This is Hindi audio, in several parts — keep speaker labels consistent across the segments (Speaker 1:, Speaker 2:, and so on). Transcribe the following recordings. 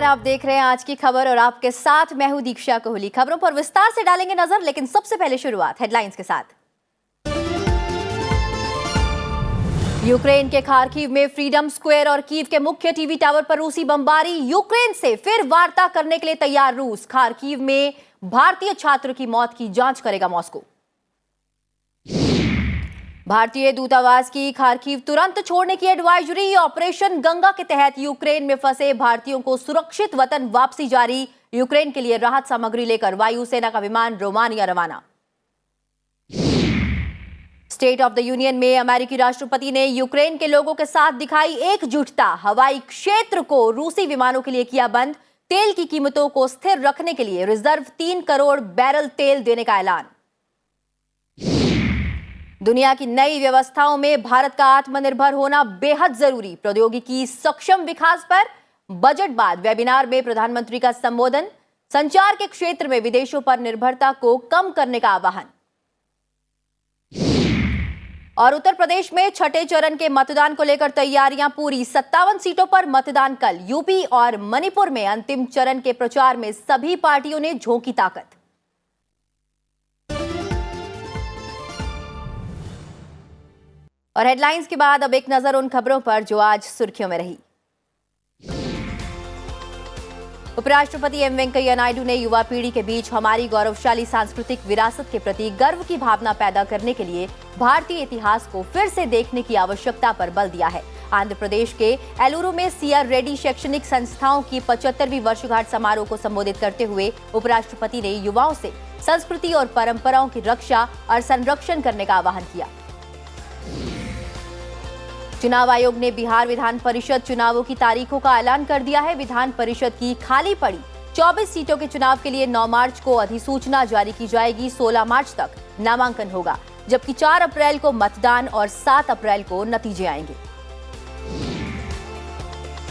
Speaker 1: आप देख रहे हैं आज की खबर और आपके साथ मैं हूं दीक्षा कोहली। खबरों पर विस्तार से डालेंगे नजर, लेकिन सबसे पहले शुरुआत हेडलाइंस के साथ। यूक्रेन के खार्किव में फ्रीडम स्क्वायर और कीव के मुख्य टीवी टावर पर रूसी बमबारी। यूक्रेन से फिर वार्ता करने के लिए तैयार रूस। खार्किव में भारतीय छात्र की मौत की जांच करेगा मॉस्को। भारतीय दूतावास की खार्किव तुरंत छोड़ने की एडवाइजरी। ऑपरेशन गंगा के तहत यूक्रेन में फंसे भारतीयों को सुरक्षित वतन वापसी जारी। यूक्रेन के लिए राहत सामग्री लेकर वायुसेना का विमान रोमानिया रवाना। स्टेट ऑफ द यूनियन में अमेरिकी राष्ट्रपति ने यूक्रेन के लोगों के साथ दिखाई एकजुटता। हवाई क्षेत्र को रूसी विमानों के लिए किया बंद। तेल की कीमतों को स्थिर रखने के लिए रिजर्व 3 करोड़ बैरल तेल देने का ऐलान। दुनिया की नई व्यवस्थाओं में भारत का आत्मनिर्भर होना बेहद जरूरी। प्रौद्योगिकी सक्षम विकास पर बजट बाद वेबिनार में प्रधानमंत्री का संबोधन। संचार के क्षेत्र में विदेशों पर निर्भरता को कम करने का आह्वान। और उत्तर प्रदेश में छठे चरण के मतदान को लेकर तैयारियां पूरी। 57 सीटों पर मतदान कल। यूपी और मणिपुर में अंतिम चरण के प्रचार में सभी पार्टियों ने झोंकी ताकत। और हेडलाइंस के बाद अब एक नजर उन खबरों पर जो आज सुर्खियों में रही। उपराष्ट्रपति एम वेंकैया नायडू ने युवा पीढ़ी के बीच हमारी गौरवशाली सांस्कृतिक विरासत के प्रति गर्व की भावना पैदा करने के लिए भारतीय इतिहास को फिर से देखने की आवश्यकता पर बल दिया है। आंध्र प्रदेश के एलुरु में सीआर रेड्डी शैक्षणिक संस्थाओं की 75वीं वर्षगांठ समारोह को संबोधित करते हुए उपराष्ट्रपति ने युवाओं से संस्कृति और परंपराओं की रक्षा और संरक्षण करने का आह्वान किया। चुनाव आयोग ने बिहार विधान परिषद चुनावों की तारीखों का ऐलान कर दिया है। विधान परिषद की खाली पड़ी 24 सीटों के चुनाव के लिए 9 मार्च को अधिसूचना जारी की जाएगी। 16 मार्च तक नामांकन होगा, जबकि 4 अप्रैल को मतदान और 7 अप्रैल को नतीजे आएंगे।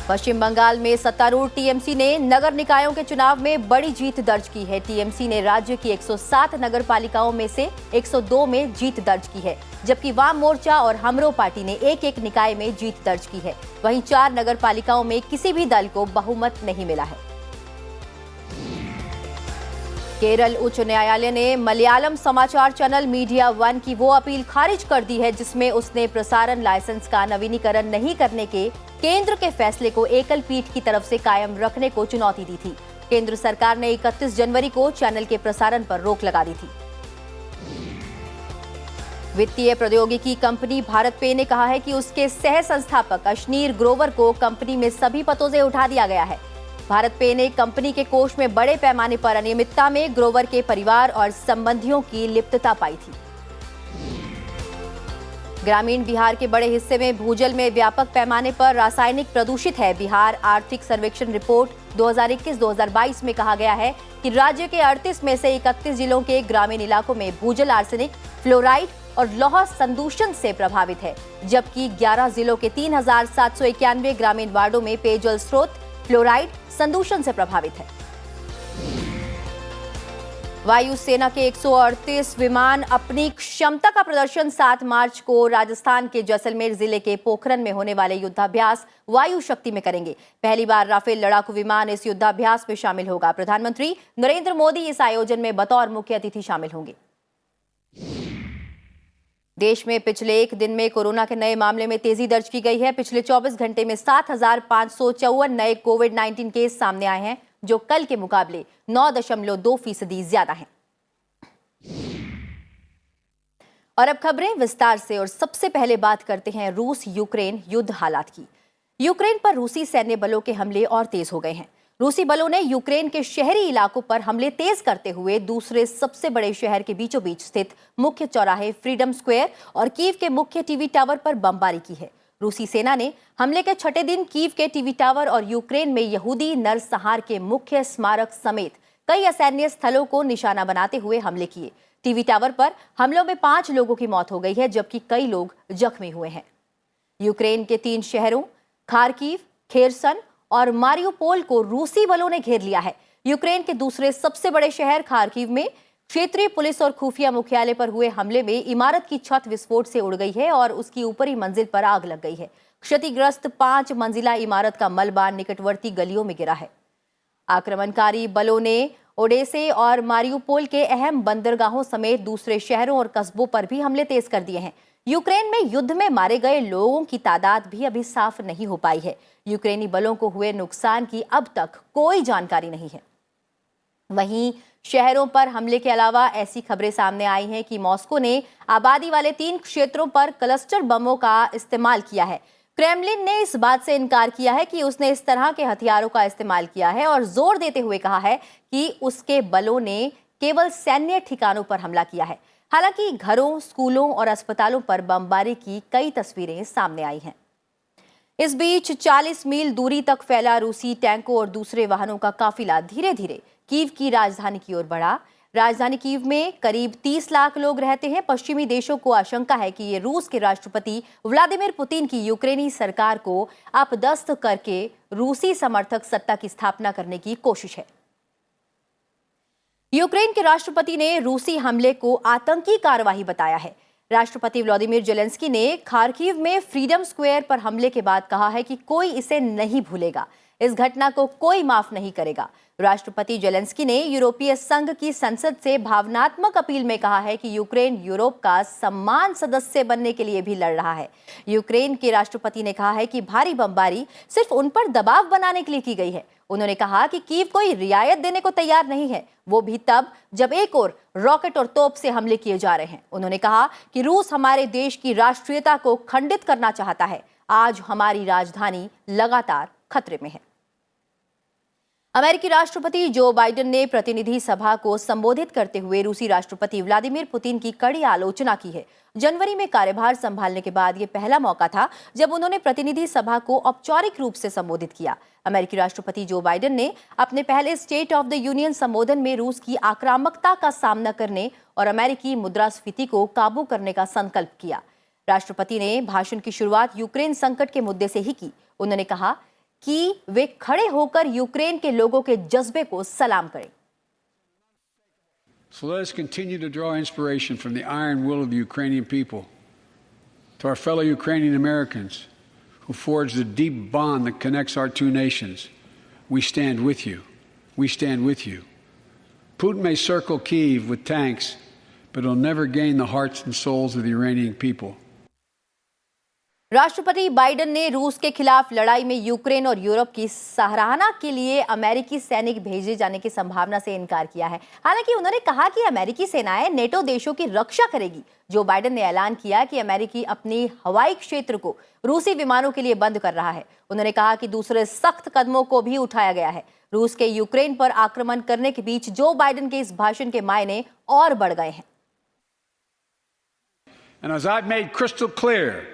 Speaker 1: पश्चिम बंगाल में सत्तारूढ़ टीएमसी ने नगर निकायों के चुनाव में बड़ी जीत दर्ज की है। टीएमसी ने राज्य की 107 नगर पालिकाओं में से 102 में जीत दर्ज की है, जबकि वाम मोर्चा और हमरो पार्टी ने एक निकाय में जीत दर्ज की है। वहीं 4 नगर पालिकाओं में किसी भी दल को बहुमत नहीं मिला है। केरल उच्च न्यायालय ने मलयालम समाचार चैनल मीडिया वन की वो अपील खारिज कर दी है जिसमें उसने प्रसारण लाइसेंस का नवीनीकरण नहीं करने के केंद्र के फैसले को एकल पीठ की तरफ से कायम रखने को चुनौती दी थी। केंद्र सरकार ने 31 जनवरी को चैनल के प्रसारण पर रोक लगा दी थी। वित्तीय प्रौद्योगिकी कंपनी भारत पे ने कहा है कि उसके सह संस्थापक अशनीर ग्रोवर को कंपनी में सभी पदों से उठा दिया गया है। भारत पे ने कंपनी के कोष में बड़े पैमाने पर अनियमितता में ग्रोवर के परिवार और संबंधियों की लिप्तता पाई थी। ग्रामीण बिहार के बड़े हिस्से में भूजल में व्यापक पैमाने पर रासायनिक प्रदूषित है। बिहार आर्थिक सर्वेक्षण रिपोर्ट 2021-2022 में कहा गया है कि राज्य के 38 में से 31 जिलों के ग्रामीण इलाकों में भूजल आर्सेनिक, फ्लोराइड और लौह संदूषण से प्रभावित है, जबकि 11 जिलों के 3791 ग्रामीण वार्डों में पेयजल स्रोत फ्लोराइड संदूषण से प्रभावित है। वायुसेना के 138 विमान अपनी क्षमता का प्रदर्शन 7 मार्च को राजस्थान के जैसलमेर जिले के पोखरन में होने वाले युद्धाभ्यास वायु शक्ति में करेंगे। पहली बार राफेल लड़ाकू विमान इस युद्धाभ्यास में शामिल होगा। प्रधानमंत्री नरेंद्र मोदी इस आयोजन में बतौर मुख्य अतिथि शामिल होंगे। देश में पिछले एक दिन में कोरोना के नए मामले में तेजी दर्ज की गई है। पिछले 24 घंटे में 7,554 नए कोविड-19 केस सामने आए हैं, जो कल के मुकाबले 9.2% ज्यादा हैं। और अब खबरें विस्तार से, और सबसे पहले बात करते हैं रूस यूक्रेन युद्ध हालात की। यूक्रेन पर रूसी सैन्य बलों के हमले और तेज हो गए हैं। रूसी बलों ने यूक्रेन के शहरी इलाकों पर हमले तेज करते हुए दूसरे सबसे बड़े शहर के बीचों बीच स्थित मुख्य चौराहे फ्रीडम स्क्वायर और कीव के मुख्य टीवी टावर पर बमबारी की है। रूसी सेना ने हमले के छठे दिन कीव के टीवी टावर और यूक्रेन में यहूदी नरसंहार के मुख्य स्मारक समेत कई असैन्य स्थलों को निशाना बनाते हुए हमले किए। टीवी टावर पर हमलों में 5 लोगों की मौत हो गई है, जबकि कई लोग जख्मी हुए हैं। यूक्रेन के 3 शहरों खार्किव, खेरसन और मारियोपोल को रूसी बलों ने घेर लिया है। यूक्रेन के दूसरे सबसे बड़े शहर खार्किव में क्षेत्रीय पुलिस और खुफिया मुख्यालय पर हुए हमले में इमारत की छत विस्फोट से उड़ गई है और उसकी ऊपरी मंजिल पर आग लग गई है। क्षतिग्रस्त 5 मंजिला इमारत का मलबा निकटवर्ती गलियों में गिरा है। आक्रमणकारी बलों ने ओडेसे और मारियुपोल के अहम बंदरगाहों समेत दूसरे शहरों और कस्बों पर भी हमले तेज कर दिए हैं। यूक्रेन में युद्ध में मारे गए लोगों की तादाद भी अभी साफ नहीं हो पाई है। यूक्रेनी बलों को हुए नुकसान की अब तक कोई जानकारी नहीं है। वहीं शहरों पर हमले के अलावा ऐसी खबरें सामने आई हैं कि मॉस्को ने आबादी वाले 3 क्षेत्रों पर क्लस्टर बमों का इस्तेमाल किया है। क्रेमलिन ने इस बात से इनकार किया है कि उसने इस तरह के हथियारों का इस्तेमाल किया है और जोर देते हुए कहा है कि उसके बलों ने केवल सैन्य ठिकानों पर हमला किया है। हालांकि घरों, स्कूलों और अस्पतालों पर बमबारी की कई तस्वीरें सामने आई हैं। इस बीच 40 मील दूरी तक फैला रूसी टैंकों और दूसरे वाहनों का काफिला धीरे धीरे कीव की राजधानी की ओर बढ़ा। राजधानी कीव में करीब 30 लाख लोग रहते हैं। पश्चिमी देशों को आशंका है कि ये रूस के राष्ट्रपति व्लादिमीर पुतिन की यूक्रेनी सरकार को अपदस्थ करके रूसी समर्थक सत्ता की स्थापना करने की कोशिश है। यूक्रेन के राष्ट्रपति ने रूसी हमले को आतंकी कार्रवाई बताया है। राष्ट्रपति व्लादिमीर जेलेंस्की ने खार्किव में फ्रीडम स्क्वायर पर हमले के बाद कहा है कि कोई इसे नहीं भूलेगा, इस घटना को कोई माफ नहीं करेगा। राष्ट्रपति जेलेंस्की ने यूरोपीय संघ की संसद से भावनात्मक अपील में कहा है कि यूक्रेन यूरोप का सम्मान सदस्य बनने के लिए भी लड़ रहा है। यूक्रेन के राष्ट्रपति ने कहा है कि भारी बमबारी सिर्फ उन पर दबाव बनाने के लिए की गई है। उन्होंने कहा कि कीव कोई रियायत देने को तैयार नहीं है, वो भी तब जब एक और रॉकेट और तोप से हमले किए जा रहे हैं। उन्होंने कहा कि रूस हमारे देश की राष्ट्रीयता को खंडित करना चाहता है। आज हमारी राजधानी लगातार खतरे में है। अमेरिकी राष्ट्रपति जो बाइडेन ने प्रतिनिधि सभा को संबोधित करते हुए रूसी राष्ट्रपति व्लादिमीर पुतिन की कड़ी आलोचना की है। जनवरी में कार्यभार संभालने के बाद यह पहला मौका था जब उन्होंने प्रतिनिधि सभा को औपचारिक रूप से संबोधित किया। अमेरिकी राष्ट्रपति जो बाइडेन ने अपने पहले स्टेट ऑफ द यूनियन संबोधन में रूस की आक्रामकता का सामना करने और अमेरिकी मुद्रास्फीति को काबू करने का संकल्प किया। राष्ट्रपति ने भाषण की शुरुआत यूक्रेन संकट के मुद्दे से ही की। उन्होंने कहा कि वे खड़े होकर यूक्रेन के लोगों के जज्बे को सलाम करें।
Speaker 2: So let us continue to draw inspiration from the iron will of the Ukrainian people. To our fellow Ukrainian Americans who forged the deep bond that connects our two nations, we stand with you. We stand with you. Putin may circle Kyiv with tanks, but he'll never gain the hearts and souls of the Iranian people.
Speaker 1: राष्ट्रपति बाइडेन ने रूस के खिलाफ लड़ाई में यूक्रेन और यूरोप की सराहना के लिए अमेरिकी सैनिक भेजे जाने की संभावना से इनकार किया है। हालांकि उन्होंने कहा कि अमेरिकी सेनाएं नेटो देशों की रक्षा करेगी। जो बाइडेन ने ऐलान किया कि अमेरिकी अपनी हवाई क्षेत्र को रूसी विमानों के लिए बंद कर रहा है। उन्होंने कहा कि दूसरे सख्त कदमों को भी उठाया गया है। रूस के यूक्रेन पर आक्रमण करने के बीच जो बाइडेन के इस भाषण के मायने और बढ़ गए हैं।
Speaker 2: And as I've made crystal clear,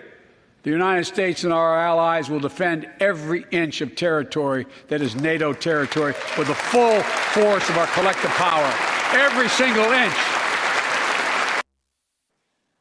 Speaker 2: the United States and our allies will defend every inch of territory that is NATO territory with the full force of our collective power. Every single inch.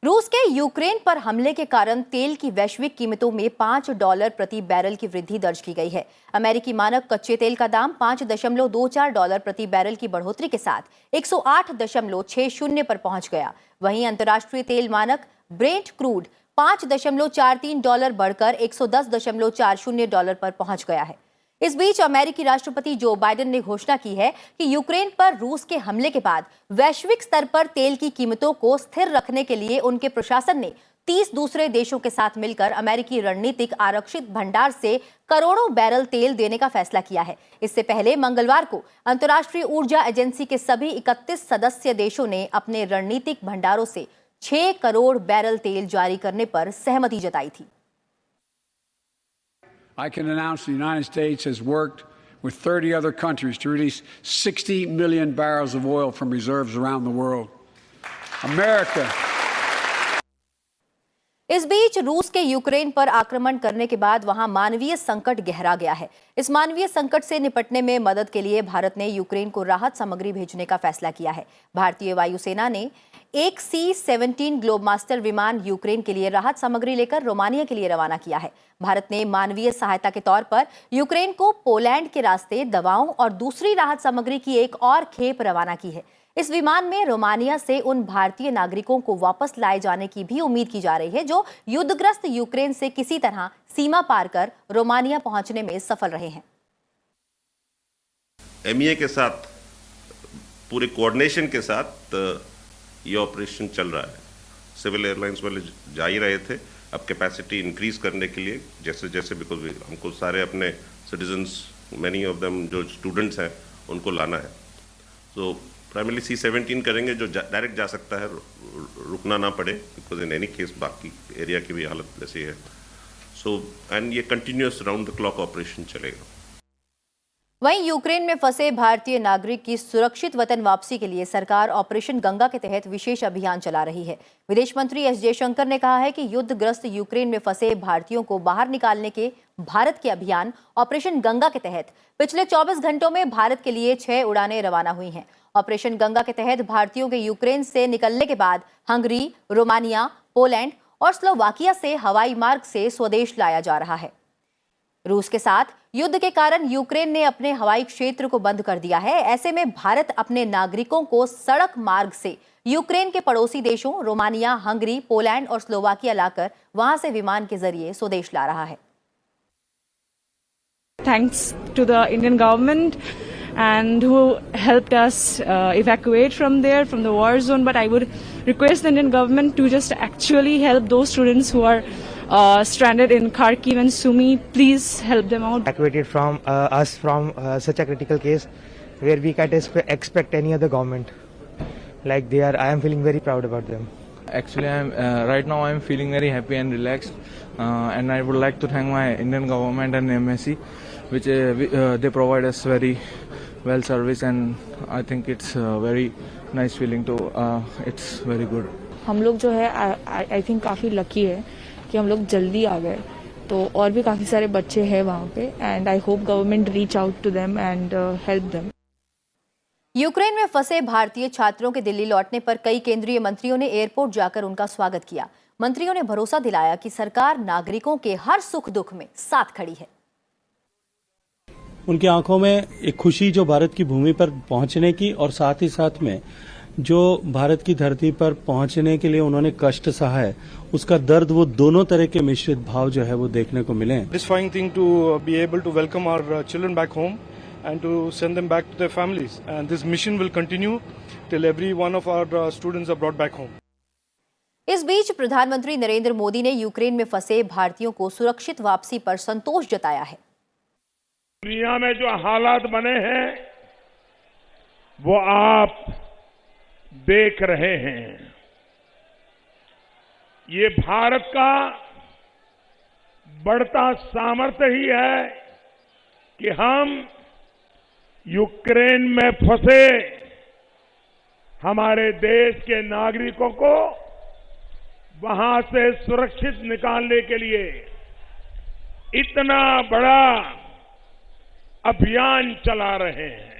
Speaker 1: रूस के यूक्रेन पर हमले के कारण तेल की वैश्विक कीमतों में $5 प्रति बैरल की वृद्धि दर्ज की गई है। अमेरिकी मानक कच्चे तेल का दाम $5.24 प्रति बैरल की बढ़ोतरी के साथ 108.60 पर पहुंच गया। वहीं अंतर्राष्ट्रीय तेल मानक ब्रेंट क्रूड $5.43 बढ़कर $110.40 पर पहुंच गया है। इस बीच अमेरिकी राष्ट्रपति जो बाइडेन ने घोषणा की है कि यूक्रेन पर रूस के हमले के बाद वैश्विक स्तर पर तेल की कीमतों को स्थिर रखने के लिए उनके प्रशासन ने 30 दूसरे देशों के साथ मिलकर अमेरिकी रणनीतिक आरक्षित भंडार से करोड़ों बैरल तेल देने का फैसला किया है। इससे पहले मंगलवार को अंतर्राष्ट्रीय ऊर्जा एजेंसी के सभी 31 सदस्य देशों ने अपने रणनीतिक भंडारों से 6 करोड़ बैरल तेल जारी करने पर सहमति जताई थी।
Speaker 2: I can announce the United States has worked with 30 other countries to release 60 million barrels of oil from reserves around the world. America.
Speaker 1: इस बीच रूस के यूक्रेन पर आक्रमण करने के बाद वहां मानवीय संकट गहरा गया है। इस मानवीय संकट से निपटने में मदद के लिए भारत ने यूक्रेन को राहत सामग्री भेजने का फैसला किया है। भारतीय वायुसेना ने एक C-17 ग्लोबमास्टर विमान यूक्रेन के लिए राहत सामग्री लेकर रोमानिया के लिए रवाना किया है। भारत ने मानवीय सहायता के तौर पर यूक्रेन को पोलैंड के रास्ते दवाओं और दूसरी राहत सामग्री की एक और खेप रवाना की है। इस विमान में रोमानिया से उन भारतीय नागरिकों को वापस लाए जाने की भी उम्मीद की जा रही है जो युद्धग्रस्त यूक्रेन से किसी तरह सीमा पार कर रोमानिया पहुंचने में सफल रहे हैं।
Speaker 3: MEA के साथ पूरे कोऑर्डिनेशन के साथ ये ऑपरेशन चल रहा है। सिविल एयरलाइंस वाले जा ही रहे थे, अब कैपेसिटी इंक्रीज करने के लिए जैसे जैसे, बिकॉज हमको सारे अपने सिटीजन्स, मैनी ऑफ देम जो स्टूडेंट्स हैं, उनको लाना है। तो प्राइमरली C-17 करेंगे जो डायरेक्ट जा सकता है, रुकना ना पड़े, बिकॉज इन एनी केस बाकी एरिया की भी हालत वैसी है। सो एंड ये continuous round the clock operation चलेगा।
Speaker 1: वहीं यूक्रेन में फंसे भारतीय नागरिक की सुरक्षित वतन वापसी के लिए सरकार ऑपरेशन गंगा के तहत विशेष अभियान चला रही है। विदेश मंत्री एस जयशंकर ने कहा है कि युद्धग्रस्त यूक्रेन में फंसे भारतीयों को बाहर निकालने के भारत के अभियान ऑपरेशन गंगा के तहत पिछले 24 घंटों में भारत के लिए 6 उड़ानें रवाना हुई हैं। ऑपरेशन गंगा के तहत भारतीयों के यूक्रेन से निकलने के बाद हंगरी, रोमानिया, पोलैंड और स्लोवाकिया से हवाई मार्ग से स्वदेश लाया जा रहा है। रूस के साथ युद्ध के कारण यूक्रेन ने अपने हवाई क्षेत्र को बंद कर दिया है। ऐसे में भारत अपने नागरिकों को सड़क मार्ग से यूक्रेन के पड़ोसी देशों रोमानिया, हंगरी, पोलैंड और स्लोवाकिया लाकर वहां से विमान के जरिए स्वदेश ला रहा है।
Speaker 4: Thanks to the Indian government and who helped us evacuate from there, from the war zone. But I would request the Indian government to just actually help those students who are stranded in Kharkiv and Sumy. Please help them out.
Speaker 5: Evacuated from us from such a critical case where we can't expect any other government like they are. I am feeling very proud about them.
Speaker 6: Actually, right now I am feeling very happy and relaxed, and I would like to thank my Indian government and MSC, which they provide us very well service, and I think it's very nice feeling to. It's very good.
Speaker 4: हम लोग जो है I think काफी लकी है कि हम लोग जल्दी आ गए, तो और भी काफी सारे बच्चे हैं वहाँ पे, and I hope government reach out to them and help them.
Speaker 1: Ukraine में फंसे भारतीय छात्रों के दिल्ली लौटने पर कई केंद्रीय मंत्रियों ने एयरपोर्ट जाकर उनका स्वागत किया। मंत्रियों ने भरोसा दिलाया कि सरकार नागरिकों के हर सुख दुख में साथ खड़ी है।
Speaker 7: उनकी आंखों में एक खुशी जो भारत की भूमि पर पहुंचने की, और साथ ही साथ में जो भारत की धरती पर पहुंचने के लिए उन्होंने कष्ट सहा है, उसका दर्द, वो दोनों तरह के मिश्रित भाव जो है वो देखने को मिले।
Speaker 8: Satisfying thing to be able to welcome our children back home and to send them back to their families, and this mission will continue till every one of our students are brought back home.
Speaker 1: इस बीच प्रधानमंत्री नरेंद्र मोदी ने यूक्रेन में फंसे भारतीयों को सुरक्षित वापसी पर संतोष जताया है।
Speaker 9: दुनिया में जो हालात बने हैं वो आप देख रहे हैं। ये भारत का बढ़ता सामर्थ्य ही है कि हम यूक्रेन में फंसे हमारे देश के नागरिकों को वहां से सुरक्षित निकालने के लिए इतना बड़ा अभियान चला रहे हैं।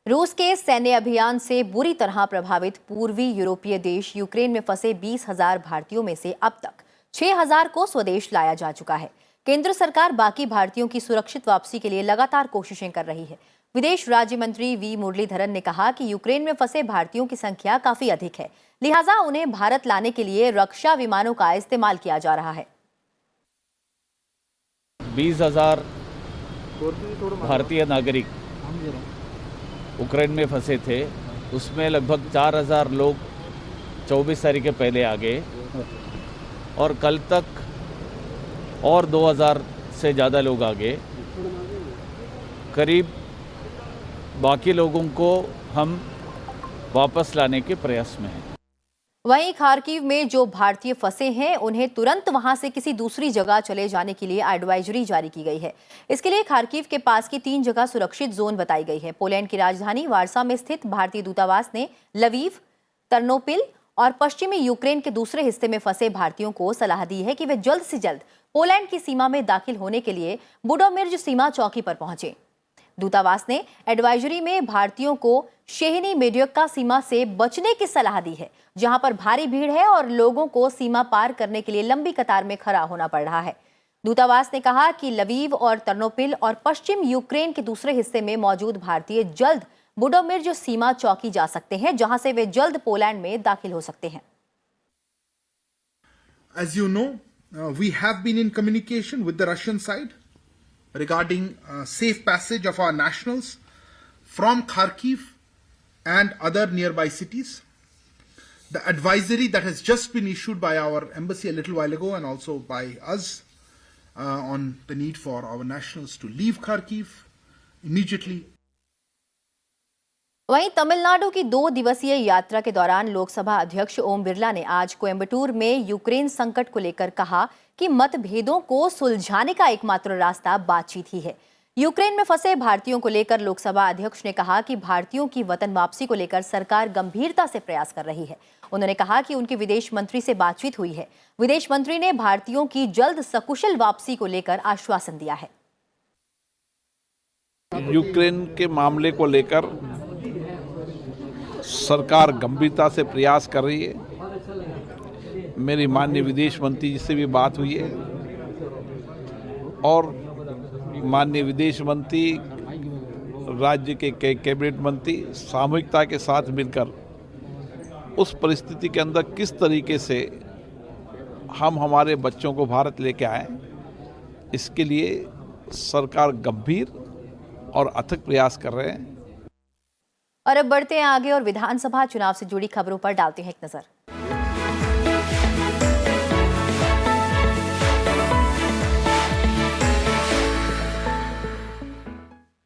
Speaker 1: रूस के सैन्य अभियान से बुरी तरह प्रभावित पूर्वी यूरोपीय देश यूक्रेन में फंसे 20,000 भारतीयों में से अब तक 6,000 को स्वदेश लाया जा चुका है। केंद्र सरकार बाकी भारतीयों की सुरक्षित वापसी के लिए लगातार कोशिशें कर रही है। विदेश राज्य मंत्री वी मुरलीधरन ने कहा कि यूक्रेन में फंसे भारतीयों की संख्या काफी अधिक है, लिहाजा उन्हें भारत लाने के लिए रक्षा विमानों का इस्तेमाल किया जा रहा है।
Speaker 10: 20,000 भारतीय नागरिक यूक्रेन में फंसे थे, उसमें लगभग 4,000 लोग 24 तारीख के पहले आ गए, और कल तक और 2,000 से ज़्यादा लोग आ गए। करीब बाकी लोगों को हम वापस लाने के प्रयास में हैं।
Speaker 1: वहीं खार्किव में जो भारतीय फंसे हैं उन्हें तुरंत वहां से किसी दूसरी जगह चले जाने के लिए एडवाइजरी जारी की गई है। इसके लिए खार्किव के पास की 3 जगह सुरक्षित जोन बताई गई है। पोलैंड की राजधानी वार्सा में स्थित भारतीय दूतावास ने लवीव, टर्नोपिल और पश्चिमी यूक्रेन के दूसरे हिस्से में फंसे भारतीयों को सलाह दी है कि वे जल्द से जल्द पोलैंड की सीमा में दाखिल होने के लिए बुडोमिर्ज सीमा चौकी पर पहुंचे। दूतावास ने एडवाइजरी में भारतीयों को शेहनी मेडियक्का सीमा से बचने की सलाह दी है, जहां पर भारी भीड़ है और लोगों को सीमा पार करने के लिए लंबी कतार में खड़ा होना पड़ रहा है। दूतावास ने कहा कि लवीव और टर्नोपिल और पश्चिम यूक्रेन के दूसरे हिस्से में मौजूद भारतीय जल्द बुडोमिर्ज सीमा चौकी जा सकते हैं, जहां से वे जल्द पोलैंड में दाखिल हो सकते हैं।
Speaker 11: As you know, we have been in communication with the Russian side regarding safe passage of our nationals from Kharkiv and other nearby cities. The advisory that has just been issued by our embassy a little while ago and also by us on the need for our nationals to leave Kharkiv immediately.
Speaker 1: वहीं तमिलनाडु की 2 दिवसीय यात्रा के दौरान लोकसभा अध्यक्ष ओम बिरला ने आज कोयम्बटूर में यूक्रेन संकट को लेकर कहा कि मतभेदों को सुलझाने का एकमात्र रास्ता बातचीत ही है। यूक्रेन में फंसे भारतीयों को लेकर लोकसभा अध्यक्ष ने कहा कि भारतीयों की वतन वापसी को लेकर सरकार गंभीरता से प्रयास कर रही है। उन्होंने कहा कि उनके विदेश मंत्री से बातचीत हुई है। विदेश मंत्री ने भारतीयों की जल्द सकुशल वापसी को लेकर आश्वासन दिया है।
Speaker 12: यूक्रेन के मामले को लेकर सरकार गंभीरता से प्रयास कर रही है। मेरी माननीय विदेश मंत्री जी से भी बात हुई है और माननीय विदेश मंत्री राज्य के कैबिनेट मंत्री सामूहिकता के साथ मिलकर उस परिस्थिति के अंदर किस तरीके से हम हमारे बच्चों को भारत लेके आए, इसके लिए सरकार गंभीर और अथक प्रयास कर रहे हैं।
Speaker 1: और अब बढ़ते हैं आगे और विधानसभा चुनाव से जुड़ी खबरों पर डालते हैं एक नजर।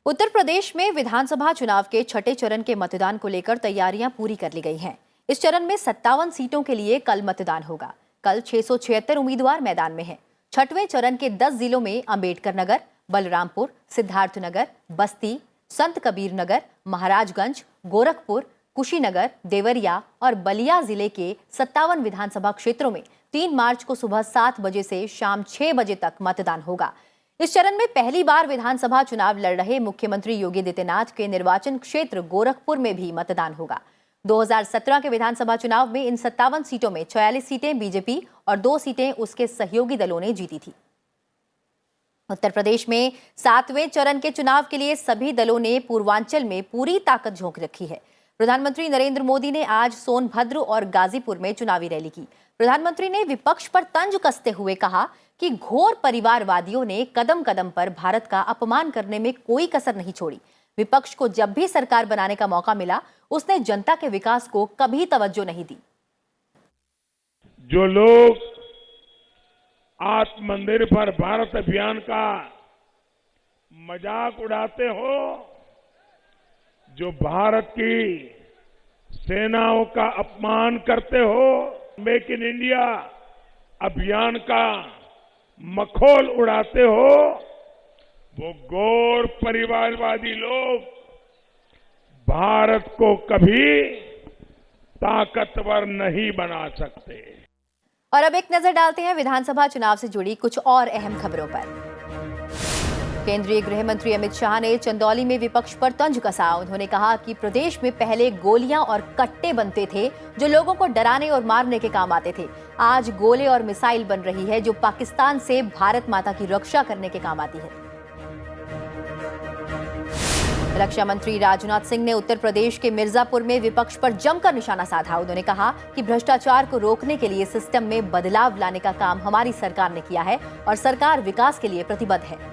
Speaker 1: उत्तर प्रदेश में विधानसभा चुनाव के छठे चरण के मतदान को लेकर तैयारियां पूरी कर ली गई हैं। इस चरण में 57 सीटों के लिए कल मतदान होगा। कल 676 उम्मीदवार मैदान में हैं। छठवें चरण के 10 जिलों में अंबेडकर नगर, बलरामपुर, सिद्धार्थनगर, बस्ती, संत कबीर नगर, महाराजगंज, गोरखपुर, कुशीनगर, देवरिया और बलिया जिले के 57 विधानसभा क्षेत्रों में 3 मार्च को सुबह 7 बजे से शाम 6 बजे तक मतदान होगा। इस चरण में पहली बार विधानसभा चुनाव लड़ रहे मुख्यमंत्री योगी आदित्यनाथ के निर्वाचन क्षेत्र गोरखपुर में भी मतदान होगा। 2017 के विधानसभा चुनाव में इन 57 सीटों में 44 सीटें बीजेपी और 2 सीटें उसके सहयोगी दलों ने जीती थी। उत्तर प्रदेश में 7वें चरण के चुनाव के लिए सभी दलों ने पूर्वांचल में पूरी ताकत झोंक रखी है। प्रधानमंत्री नरेंद्र मोदी ने आज सोनभद्र और गाजीपुर में चुनावी रैली की। प्रधानमंत्री ने विपक्ष पर तंज कसते हुए कहा कि घोर परिवारवादियों ने कदम कदम पर भारत का अपमान करने में कोई कसर नहीं छोड़ी। विपक्ष को जब भी सरकार बनाने का मौका मिला, उसने जनता के विकास को कभी तवज्जो नहीं दी।
Speaker 9: जो लोग आत्मनिर्भर भारत अभियान का मजाक उड़ाते हो, जो भारत की सेनाओं का अपमान करते हो, मेक इन इंडिया अभियान का मखौल उड़ाते हो, वो घोर परिवारवादी लोग भारत को कभी ताकतवर नहीं बना सकते।
Speaker 1: और अब एक नजर डालते हैं विधानसभा चुनाव से जुड़ी कुछ और अहम खबरों पर। केंद्रीय गृह मंत्री अमित शाह ने चंदौली में विपक्ष पर तंज कसा। उन्होंने कहा कि प्रदेश में पहले गोलियां और कट्टे बनते थे जो लोगों को डराने और मारने के काम आते थे। आज गोले और मिसाइल बन रही है जो पाकिस्तान से भारत माता की रक्षा करने के काम आती है। रक्षा मंत्री राजनाथ सिंह ने उत्तर प्रदेश के मिर्जापुर में विपक्ष पर जमकर निशाना साधा। उन्होंने कहा कि भ्रष्टाचार को रोकने के लिए सिस्टम में बदलाव लाने का काम हमारी सरकार ने किया है और सरकार विकास के लिए प्रतिबद्ध है।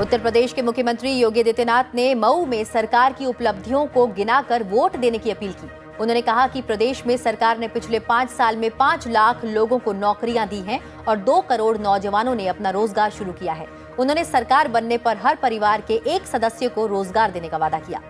Speaker 1: उत्तर प्रदेश के मुख्यमंत्री योगी आदित्यनाथ ने मऊ में सरकार की उपलब्धियों को गिनाकर वोट देने की अपील की। उन्होंने कहा कि प्रदेश में सरकार ने पिछले 5 साल में 5 लाख लोगों को नौकरियां दी हैं और 2 करोड़ नौजवानों ने अपना रोजगार शुरू किया है। उन्होंने सरकार बनने पर हर परिवार के 1 सदस्य को रोजगार देने का वादा किया।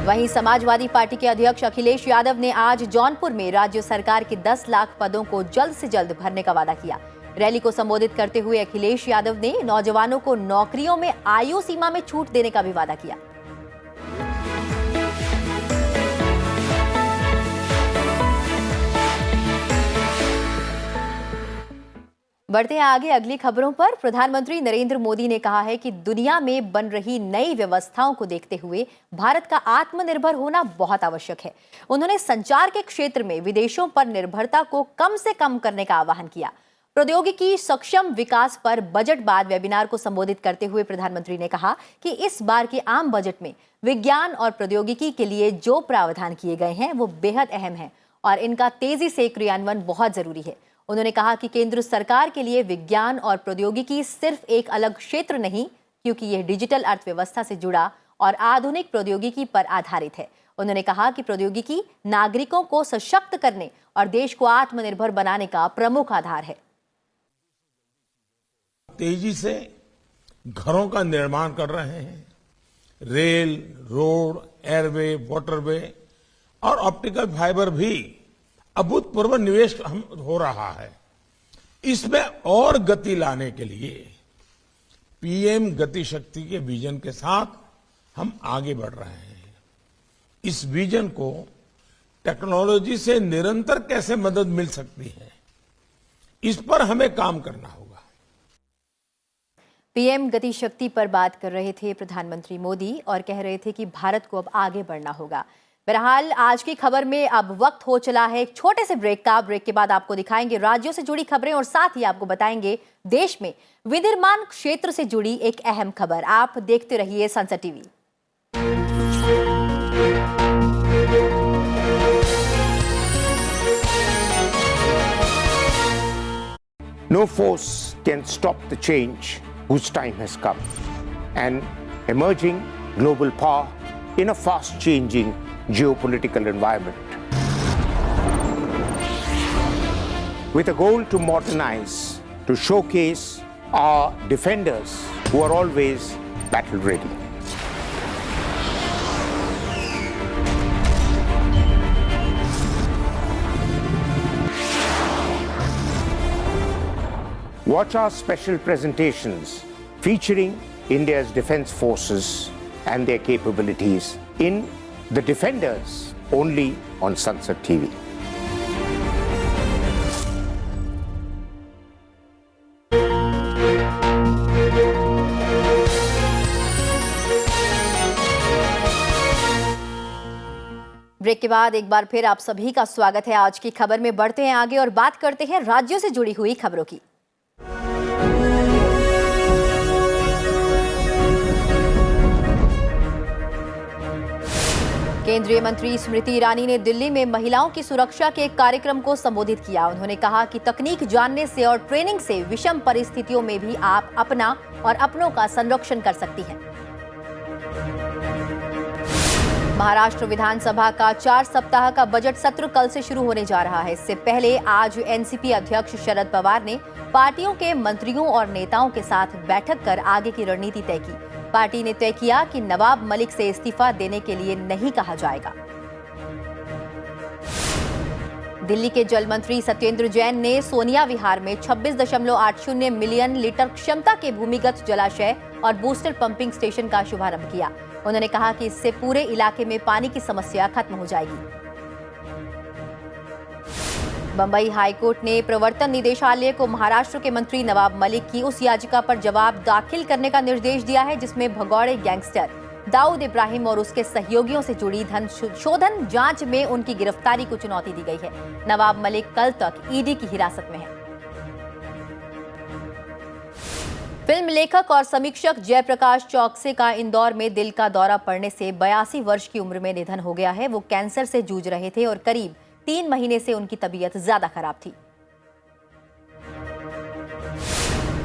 Speaker 1: वहीं समाजवादी पार्टी के अध्यक्ष अखिलेश यादव ने आज जौनपुर में राज्य सरकार के 10 लाख पदों को जल्द से जल्द भरने का वादा किया। रैली को संबोधित करते हुए अखिलेश यादव ने नौजवानों को नौकरियों में आयु सीमा में छूट देने का भी वादा किया। बढ़ते हैं आगे अगली खबरों पर। प्रधानमंत्री नरेंद्र मोदी ने कहा है कि दुनिया में बन रही नई व्यवस्थाओं को देखते हुए भारत का आत्मनिर्भर होना बहुत आवश्यक है। उन्होंने संचार के क्षेत्र में विदेशों पर निर्भरता को कम से कम करने का आह्वान किया। प्रौद्योगिकी सक्षम विकास पर बजट बाद वेबिनार को संबोधित करते हुए प्रधानमंत्री ने कहा कि इस बार के आम बजट में विज्ञान और प्रौद्योगिकी के लिए जो प्रावधान किए गए हैं वो बेहद अहम है और इनका तेजी से क्रियान्वयन बहुत जरूरी है। उन्होंने कहा कि केंद्र सरकार के लिए विज्ञान और प्रौद्योगिकी सिर्फ एक अलग क्षेत्र नहीं, क्योंकि यह डिजिटल अर्थव्यवस्था से जुड़ा और आधुनिक प्रौद्योगिकी पर आधारित है। उन्होंने कहा कि प्रौद्योगिकी नागरिकों को सशक्त करने और देश को आत्मनिर्भर बनाने का प्रमुख आधार है।
Speaker 13: तेजी से घरों का निर्माण कर रहे हैं। रेल, रोड, एयरवे, वाटरवे और ऑप्टिकल फाइबर भी अभूतपूर्व निवेश हो रहा है। इसमें और गति लाने के लिए पीएम गति शक्ति के विजन के साथ हम आगे बढ़ रहे हैं। इस विजन को टेक्नोलॉजी से निरंतर कैसे मदद मिल सकती है, इस पर हमें काम करना होगा।
Speaker 1: पीएम गति शक्ति पर बात कर रहे थे प्रधानमंत्री मोदी और कह रहे थे कि भारत को अब आगे बढ़ना होगा। बहरहाल आज की खबर में अब वक्त हो चला है एक छोटे से ब्रेक का। ब्रेक के बाद आपको दिखाएंगे राज्यों से जुड़ी खबरें और साथ ही आपको बताएंगे देश में विनिर्माण क्षेत्र से जुड़ी एक अहम खबर। आप देखते रहिए संसद TV.
Speaker 14: No force can stop the change whose time has come. An emerging global power in a fast-changing geopolitical environment. With a goal to modernize, to showcase our defenders who are always battle-ready. Watch our special presentations featuring India's defense forces and their capabilities in The Defenders, only on Sansad TV.
Speaker 1: Break के बाद एक बार फिर आप सभी का स्वागत है। आज की खबर में बढ़ते हैं आगे और बात करते हैं राज्यों से जुड़ी हुई खबरों की। केंद्रीय मंत्री स्मृति ईरानी ने दिल्ली में महिलाओं की सुरक्षा के एक कार्यक्रम को संबोधित किया। उन्होंने कहा कि तकनीक जानने से और ट्रेनिंग से विषम परिस्थितियों में भी आप अपना और अपनों का संरक्षण कर सकती हैं। महाराष्ट्र विधानसभा का 4 सप्ताह का बजट सत्र कल से शुरू होने जा रहा है। इससे पहले आज एनसीपी अध्यक्ष शरद पवार ने पार्टियों के मंत्रियों और नेताओं के साथ बैठक कर आगे की रणनीति तय की। पार्टी ने तय किया कि नवाब मलिक से इस्तीफा देने के लिए नहीं कहा जाएगा। दिल्ली के जल मंत्री सत्येंद्र जैन ने सोनिया विहार में 26.80 मिलियन लीटर क्षमता के भूमिगत जलाशय और बूस्टर पंपिंग स्टेशन का शुभारंभ किया। उन्होंने कहा कि इससे पूरे इलाके में पानी की समस्या खत्म हो जाएगी। बंबई हाईकोर्ट ने प्रवर्तन निदेशालय को महाराष्ट्र के मंत्री नवाब मलिक की उस याचिका पर जवाब दाखिल करने का निर्देश दिया है जिसमें भगौड़े गैंगस्टर दाऊद इब्राहिम और उसके सहयोगियों से जुड़ी धन शोधन जांच में उनकी गिरफ्तारी को चुनौती दी गई है। नवाब मलिक कल तक ईडी की हिरासत में है। फिल्म लेखक और समीक्षक जयप्रकाश चौकसे का इंदौर में दिल का दौरा पड़ने से 82 वर्ष की उम्र में निधन हो गया है। वो कैंसर से जूझ रहे थे और करीब 3 महीने से उनकी तबीयत ज्यादा खराब थी।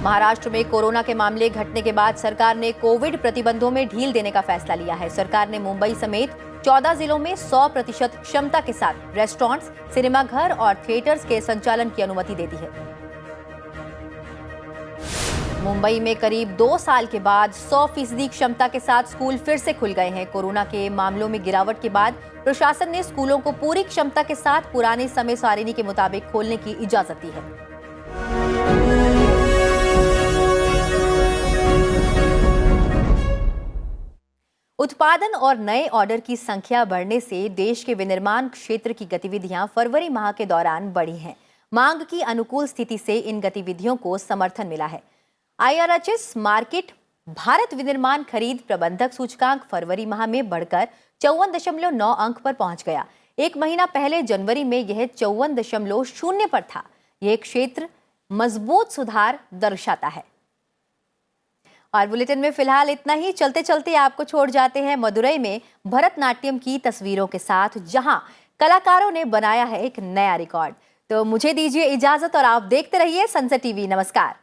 Speaker 1: महाराष्ट्र में कोरोना के मामले घटने के बाद सरकार ने कोविड प्रतिबंधों में ढील देने का फैसला लिया है। सरकार ने मुंबई समेत 14 जिलों में 100% क्षमता के साथ रेस्टोरेंट्स, सिनेमाघर और थिएटर्स के संचालन की अनुमति दे दी है। मुंबई में करीब 2 साल के बाद 100% क्षमता के साथ स्कूल फिर से खुल गए हैं। कोरोना के मामलों में गिरावट के बाद प्रशासन ने स्कूलों को पूरी क्षमता के साथ पुराने समय सारिणी के मुताबिक खोलने की इजाजत दी है। उत्पादन और नए ऑर्डर की संख्या बढ़ने से देश के विनिर्माण क्षेत्र की गतिविधियां फरवरी माह के दौरान बढ़ी हैं। मांग की अनुकूल स्थिति से इन गतिविधियों को समर्थन मिला है। IRHS मार्केट भारत विनिर्माण खरीद प्रबंधक सूचकांक फरवरी माह में बढ़कर 54.9 अंक पर पहुंच गया। एक महीना पहले जनवरी में यह 54.0 पर था। यह क्षेत्र मजबूत सुधार दर्शाता है। और बुलेटिन में फिलहाल इतना ही। चलते चलते आपको छोड़ जाते हैं मदुरई में भरतनाट्यम की तस्वीरों के साथ, जहां कलाकारों ने बनाया है एक नया रिकॉर्ड। तो मुझे दीजिए इजाजत और आप देखते रहिए सनसेट टीवी। नमस्कार।